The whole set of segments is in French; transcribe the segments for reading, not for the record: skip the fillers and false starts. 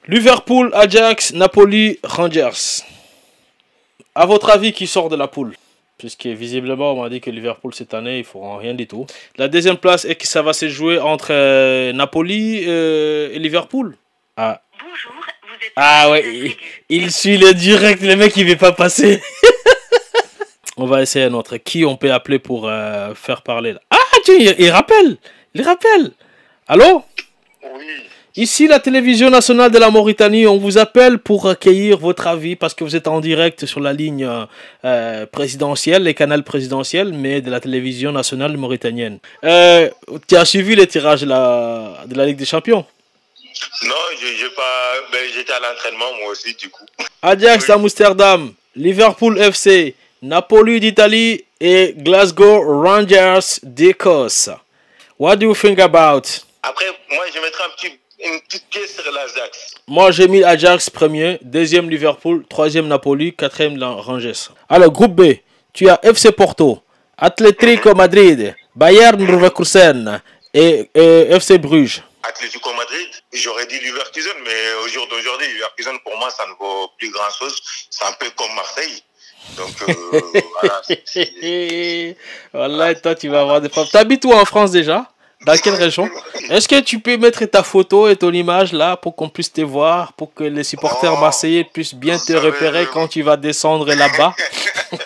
Liverpool, Ajax, Napoli, Rangers. À votre avis, qui sort de la poule? Puisque visiblement, on m'a dit que Liverpool cette année, ils ne feront rien du tout. La deuxième place est que ça va se jouer entre Napoli et Liverpool. Ah, Bonjour, vous êtes... ah ouais, il suit le direct, le mec il ne veut pas passer. On va essayer un autre. Qui on peut appeler pour faire parler là? Ah, tiens, il rappelle. Il rappelle. Allô? Oui. Ici, la télévision nationale de la Mauritanie, on vous appelle pour recueillir votre avis parce que vous êtes en direct sur la ligne présidentielle, les canaux présidentiels, mais de la télévision nationale mauritanienne. Tu as suivi les tirages de la Ligue des Champions? Non, j'ai pas. Ben, j'étais à l'entraînement moi aussi du coup. Ajax d'Amsterdam, Liverpool FC, Napoli d'Italie et Glasgow Rangers d'Écosse. What do you think about? Après, moi je mettrai une petite pièce sur l'Ajax. Moi, j'ai mis Ajax premier, deuxième Liverpool, troisième Napoli, quatrième Rangers. Alors, groupe B, tu as FC Porto, Atlético Madrid, Bayern Leverkusen et FC Bruges. Atlético Madrid, j'aurais dit Leverkusen, mais au jour d'aujourd'hui, Leverkusen pour moi ça ne vaut plus grand chose. C'est un peu comme Marseille. Donc voilà. Voilà, toi tu vas avoir des problèmes. T'habites où en France déjà? Dans quelle région? Est-ce que tu peux mettre ta photo et ton image là pour qu'on puisse te voir, pour que les supporters marseillais puissent bien te repérer quand tu vas descendre là-bas? Non,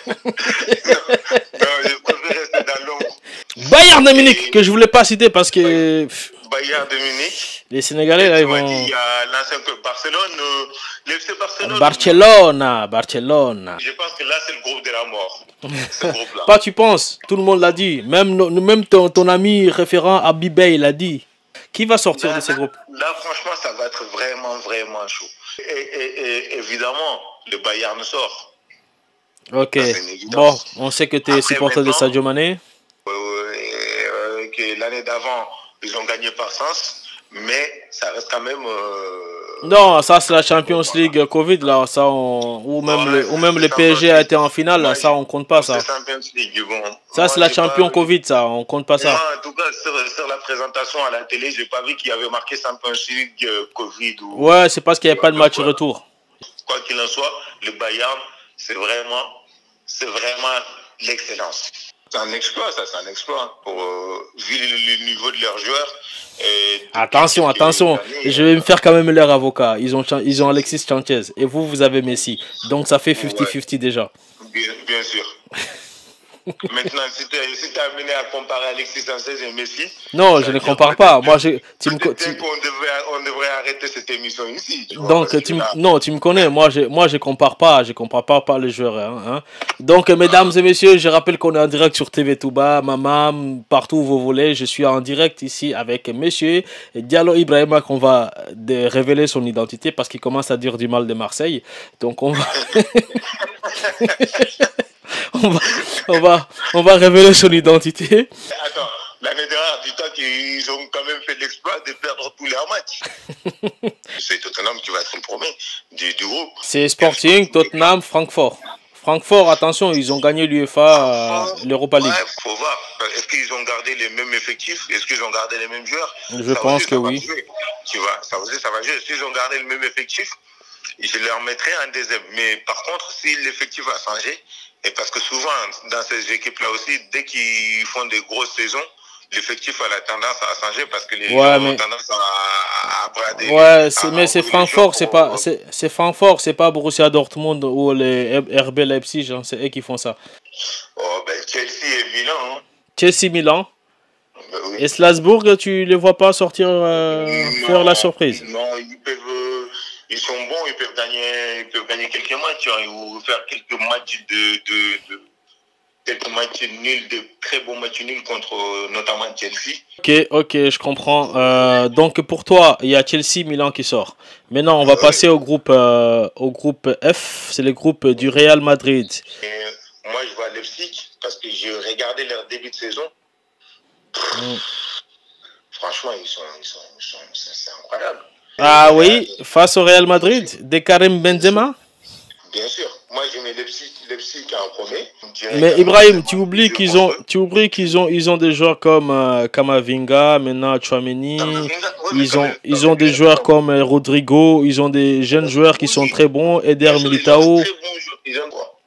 je préfère rester dans l'ombre. Bayern de Munich, que je voulais pas citer parce que Bayern de Munich. les Sénégalais là ils vont... Il y a l'ancien club Barcelone, l'FC Barcelone. Barcelone. Je pense que là c'est le groupe de la mort. Ce groupe-là. Pas tu penses, tout le monde l'a dit. Même ton ami référent Abibé l'a dit. Qui va sortir de ce groupe? Là franchement ça va être vraiment chaud. Et évidemment le Bayern sort. Ok. Bon, on sait que tu es supporter de Sadio Mané. Que l'année d'avant ils ont gagné par sens, mais ça reste quand même. Non, ça c'est la Champions League Covid là, ça ou même le PSG a été en finale, là, ça on compte pas ça. Ça c'est la Champions Covid, ça on compte pas ça. Moi, en tout cas sur la présentation à la télé, j'ai pas vu qu'il y avait marqué Champions League Covid. Ouais, c'est parce qu'il n'y a pas de match retour. Quoi qu'il en soit, le Bayern c'est vraiment l'excellence. C'est un exploit, ça, c'est un exploit. Vu le niveau de leurs joueurs. Attention, je vais me faire quand même leur avocat. Ils ont Alexis Sanchez et vous avez Messi. Donc ça fait 50-50 déjà. Bien sûr. Maintenant, si tu es amené à comparer Alexis Sanchez et Messi... Non, je ne compare pas. Moi, on devrait arrêter cette émission ici. Donc, tu me connais. Moi, je compare pas. Je compare pas les joueurs. Hein. Donc, mesdames et messieurs, je rappelle qu'on est en direct sur TV Touba, Maman, partout où vous voulez. Je suis en direct ici avec monsieur Diallo Ibrahima qu'on va révéler son identité parce qu'il commence à dire du mal de Marseille. Donc, on va... on va révéler son identité. Attends, l'année dernière, dis-toi qu'ils ont quand même fait l'exploit de perdre tous leurs matchs. C'est Tottenham qui va être le premier du groupe. C'est Sporting, Tottenham, Francfort. Francfort, attention, ils ont gagné l'UEFA, l'Europa League. Ouais, faut voir. Est-ce qu'ils ont gardé les mêmes effectifs? Est-ce qu'ils ont gardé les mêmes joueurs? Je pense que oui. Tu vois, ça va jouer. S'ils ont gardé le même effectif, je leur mettrai un deuxième. Mais par contre, si l'effectif a changé, et parce que souvent, dans ces équipes-là aussi, dès qu'ils font des grosses saisons, l'effectif a la tendance à changer parce que les gens ont tendance à brader. Ouais, mais c'est Francfort, c'est Francfort, c'est pas Borussia Dortmund ou les RB Leipzig, hein, c'est eux qui font ça. Oh, ben Chelsea et Milan. Hein. Chelsea, Milan. Ben, oui. Et Strasbourg, tu les vois pas sortir faire la surprise? Non, ils sont bons, ils peuvent gagner quelques matchs, hein, ou faire quelques matchs quelques matchs nuls, de très bons matchs nuls contre notamment Chelsea. Ok, je comprends. Donc pour toi, il y a Chelsea, Milan qui sort. Maintenant, on va passer au groupe F, c'est le groupe du Real Madrid. Et moi, je vois Leipzig parce que j'ai regardé leur début de saison. Franchement, c'est incroyable. Ah oui, face au Real Madrid, de Karim Benzema. Bien sûr. Moi, je mais Leipzig a un premier. Mais Ibrahim, ils ont des joueurs comme Kamavinga, maintenant Tchouaméni. Ils ont des joueurs comme Rodrigo. Ils ont des jeunes joueurs qui sont très bons. Eder Militao.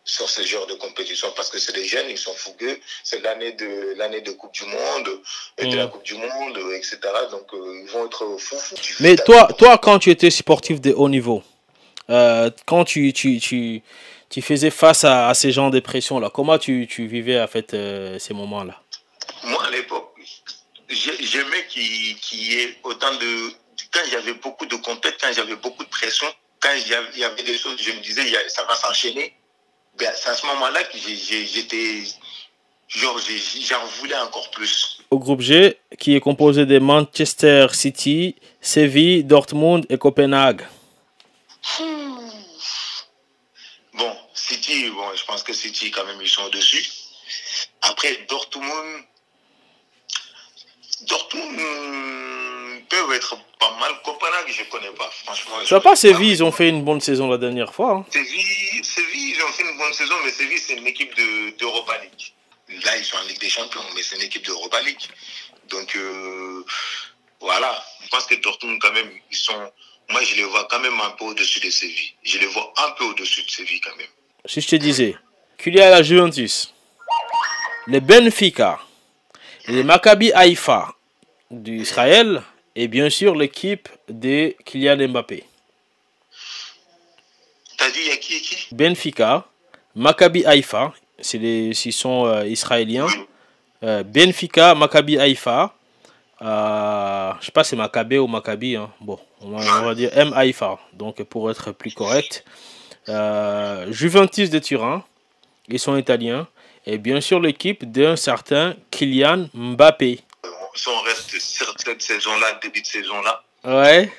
Sur ce genre de compétition parce que c'est des jeunes, ils sont fougueux. C'est l'année de Coupe du Monde, de la Coupe du Monde, etc. Donc ils vont être fous. Mais toi, quand tu étais sportif de haut niveau, quand tu faisais face à ces genres de pression là, comment tu vivais en fait ces moments-là? Moi à l'époque, j'aimais qu'il y ait autant de quand j'avais beaucoup de compétitions, quand j'avais beaucoup de pression, quand il y avait des choses, je me disais ça va s'enchaîner. Ben, c'est à ce moment-là que j'en voulais encore plus. Au groupe G, qui est composé de Manchester City, Séville, Dortmund et Copenhague. Bon, City, je pense que City, quand même, ils sont au-dessus. Après, Dortmund peuvent être pas mal. Copenhague, je ne connais pas, franchement. Je ne sais pas, Séville, ils ont fait une bonne saison la dernière fois. Hein. Séville, ils ont fait une bonne saison, mais Séville, c'est une équipe d'Europa League. Là, ils sont en Ligue des Champions, mais c'est une équipe d'Europa League. Donc, voilà. Je pense que Dortmund, quand même, moi, je les vois quand même un peu au-dessus de Séville. Je les vois un peu au-dessus de Séville, quand même. Si je te disais qu'il y a la Juventus, les Benfica, les Maccabi Haïfa d'Israël et bien sûr l'équipe de Kylian Mbappé. T'as dit il y a qui? Benfica, Maccabi Haïfa, ils sont israéliens. Benfica, Maccabi Haïfa. Je sais pas si c'est Maccabi ou Maccabi. Hein. Bon, on va dire M Haïfa. Donc pour être plus correct. Juventus de Turin, ils sont italiens. Et bien sûr l'équipe d'un certain Kylian Mbappé. Si on reste sur cette saison-là, début de saison-là. Ouais.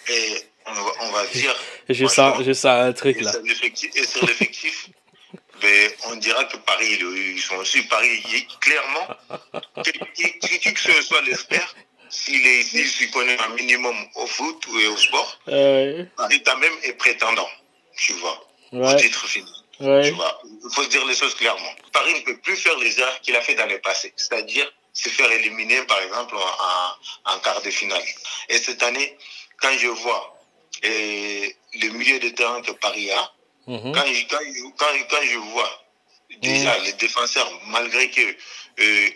Et on va dire. Je sens un truc là. Et sur l'effectif, ben, on dira que Paris, ils sont aussi Paris, clairement. Qui que ce soit l'expert, s'il connaît un minimum au foot et au sport, Paris quand même est prétendant, tu vois, au titre final. Ouais. Tu vois, il faut se dire les choses clairement. Paris ne peut plus faire les erreurs qu'il a fait dans le passé, c'est-à-dire se faire éliminer par exemple en quart de finale. Et cette année, quand je vois le milieu de terrain que Paris a, quand je vois déjà les défenseurs, malgré que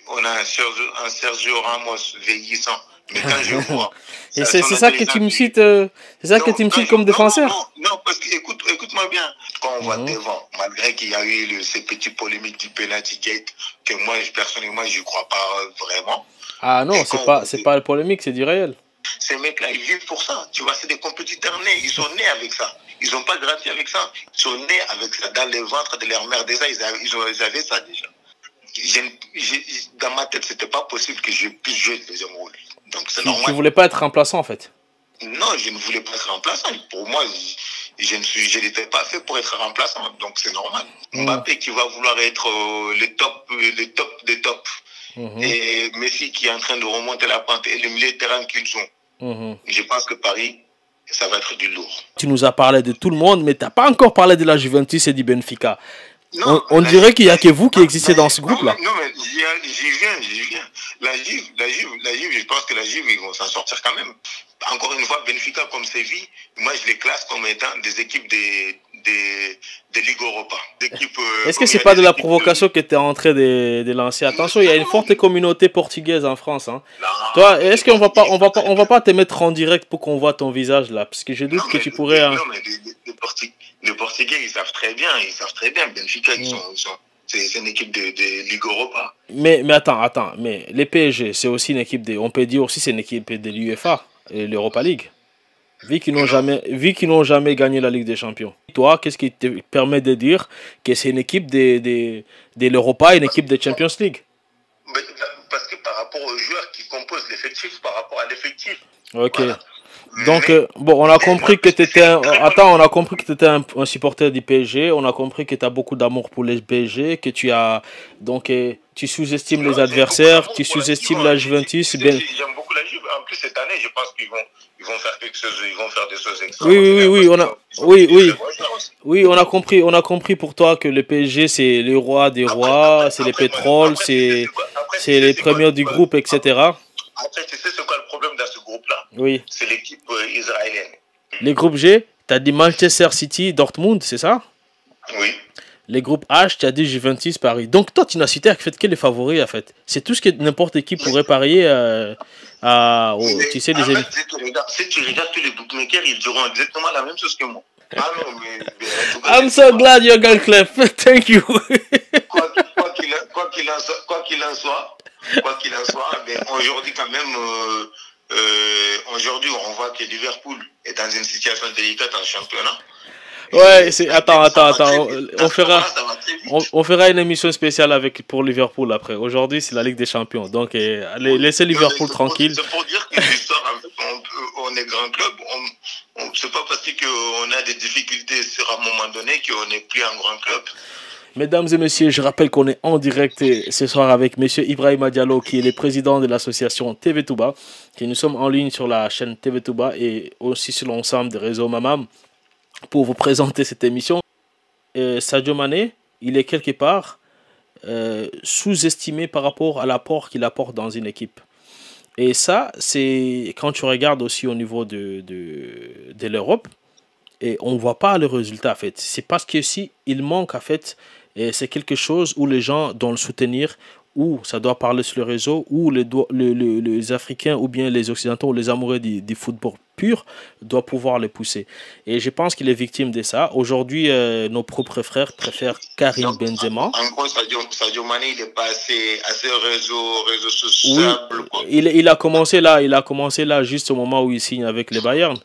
on a un Sergio Ramos vieillissant, mais quand je vois... Et c'est ça que tu me cites, comme défenseur? Non, parce que écoute-moi bien. Quand on voit devant, malgré qu'il y a eu ces petits polémiques du penalty gate, que moi, personnellement, je ne crois pas vraiment. Ah non, c'est pas le polémique, c'est du réel. Ces mecs-là, ils vivent pour ça. Tu vois, c'est des compétiteurs nés. Ils sont nés avec ça. Ils n'ont pas grandi avec ça. Ils sont nés avec ça. Dans le ventre de leur mère, déjà, ils avaient ça déjà. Dans ma tête, c'était pas possible que je puisse jouer le deuxième rôle. Donc c'est normal. Tu voulais pas être remplaçant en fait? Non, je ne voulais pas être remplaçant. Pour moi, je n'étais pas fait pour être remplaçant. Donc c'est normal. Mbappé qui va vouloir être les top des tops. Et Messi qui est en train de remonter la pente et le milieu de terrain qu'ils ont. Je pense que Paris, ça va être du lourd. Tu nous as parlé de tout le monde, mais tu n'as pas encore parlé de la Juventus et du Benfica. Non, on dirait qu'il n'y a que vous qui existez dans ce groupe-là. Non, mais j'y viens. La Juve, je pense que la Juve, ils vont s'en sortir quand même. Encore une fois, Benfica comme Séville, moi je les classe comme étant des équipes de Ligue Europa. Est-ce que c'est pas de la provocation que tu es en train de lancer? Attention, il y a une forte communauté portugaise en France. Hein. Non, toi, est-ce qu'on va pas te mettre en direct pour qu'on voit ton visage là? Parce que je doute que tu pourrais... Non, mais les Portugais, ils savent très bien. Benfica, c'est une équipe de Ligue Europa. Mais attends. Mais les PSG, c'est aussi une équipe on peut dire aussi c'est une équipe de l'UEFA et l'Europa League. Vu qu'ils n'ont jamais gagné la Ligue des Champions. Toi, qu'est-ce qui te permet de dire que c'est une équipe de l'Europa et une équipe de Champions League? Parce que par rapport aux joueurs qui composent l'effectif, par rapport à l'effectif. Ok. Voilà. Donc, on a compris que tu étais un supporter du PSG. On a compris que tu as beaucoup d'amour pour les PSG, que tu sous-estimes les adversaires, tu sous-estimes la Juventus. J'aime beaucoup la Juve. En plus, cette année, je pense qu'ils ils vont faire quelque chose, ils vont faire des choses extraordinaires. Oui, on a compris pour toi que le PSG c'est le roi des rois, c'est les pétroles, c'est les premiers du groupe, etc. Après, tu sais c'est quoi le problème dans ce groupe-là? Oui. C'est l'équipe israélienne. Les groupes G, tu as dit Manchester City, Dortmund, c'est ça? Oui. Les groupes H, tu as dit Juventus, Paris. Donc toi, tu n'as cité que les favoris en fait. C'est tout ce que n'importe qui pourrait parier tu sais, en fait, si tu regardes tous les bookmakers, ils diront exactement la même chose que moi. Ah non, I'm so glad you're going Clef. Thank you. Quoi qu'il en soit, aujourd'hui quand même, aujourd'hui on voit que Liverpool est dans une situation délicate en championnat. Ouais, attends. On fera une émission spéciale pour Liverpool après. Aujourd'hui, c'est la Ligue des Champions. Donc, laissez Liverpool tranquille. C'est pour dire que l'histoire, en fait, on est grand club. C'est pas parce qu'on a des difficultés sur un moment donné qu'on n'est plus un grand club. Mesdames et messieurs, je rappelle qu'on est en direct ce soir avec monsieur Ibrahima Diallo, qui est le président de l'association TV Touba. Et nous sommes en ligne sur la chaîne TV Touba et aussi sur l'ensemble des réseaux Mamam pour vous présenter cette émission. Sadio Mané, il est quelque part sous-estimé par rapport à l'apport qu'il apporte dans une équipe. Et ça, c'est quand tu regardes aussi au niveau de l'Europe, et on ne voit pas le résultat en fait. C'est parce que si il manque en fait, c'est quelque chose où les gens doivent le soutenir, où ça doit parler sur le réseau, où les Africains ou bien les Occidentaux ou les amoureux du football pur doivent pouvoir le pousser. Et je pense qu'il est victime de ça. Aujourd'hui, nos propres frères préfèrent Karim Benzema. En gros, Sadio Mané, il n'est pas assez réseau social. Oui, il a commencé là juste au moment où il signe avec les Bayern.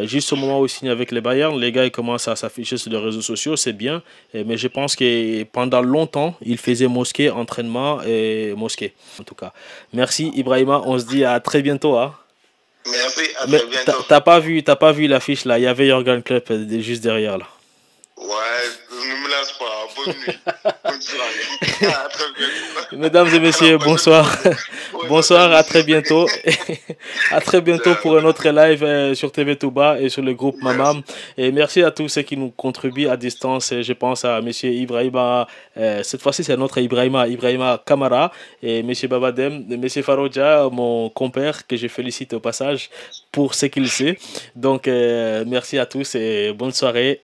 Juste au moment où il signe avec les Bayern, les gars ils commencent à s'afficher sur les réseaux sociaux, c'est bien. Mais je pense que pendant longtemps, il faisait mosquée, entraînement et mosquée. En tout cas, merci Ibrahima, on se dit à très bientôt. Hein. Merci, à très bientôt. T'as pas vu l'affiche là, il y avait Jürgen Klopp juste derrière là. Ouais, ne me lance pas. Bonne nuit. Bonne soirée. À très bientôt. Mesdames et messieurs, bonsoir. Bonsoir, à très bientôt. À très bientôt pour un autre live sur TV Touba et sur le groupe Mamam. Et merci à tous ceux qui nous contribuent à distance. Je pense à M. Ibrahima, cette fois-ci c'est notre Ibrahima Kamara et M. Babadem, M. Farouja, mon compère que je félicite au passage pour ce qu'il sait. Donc merci à tous et bonne soirée.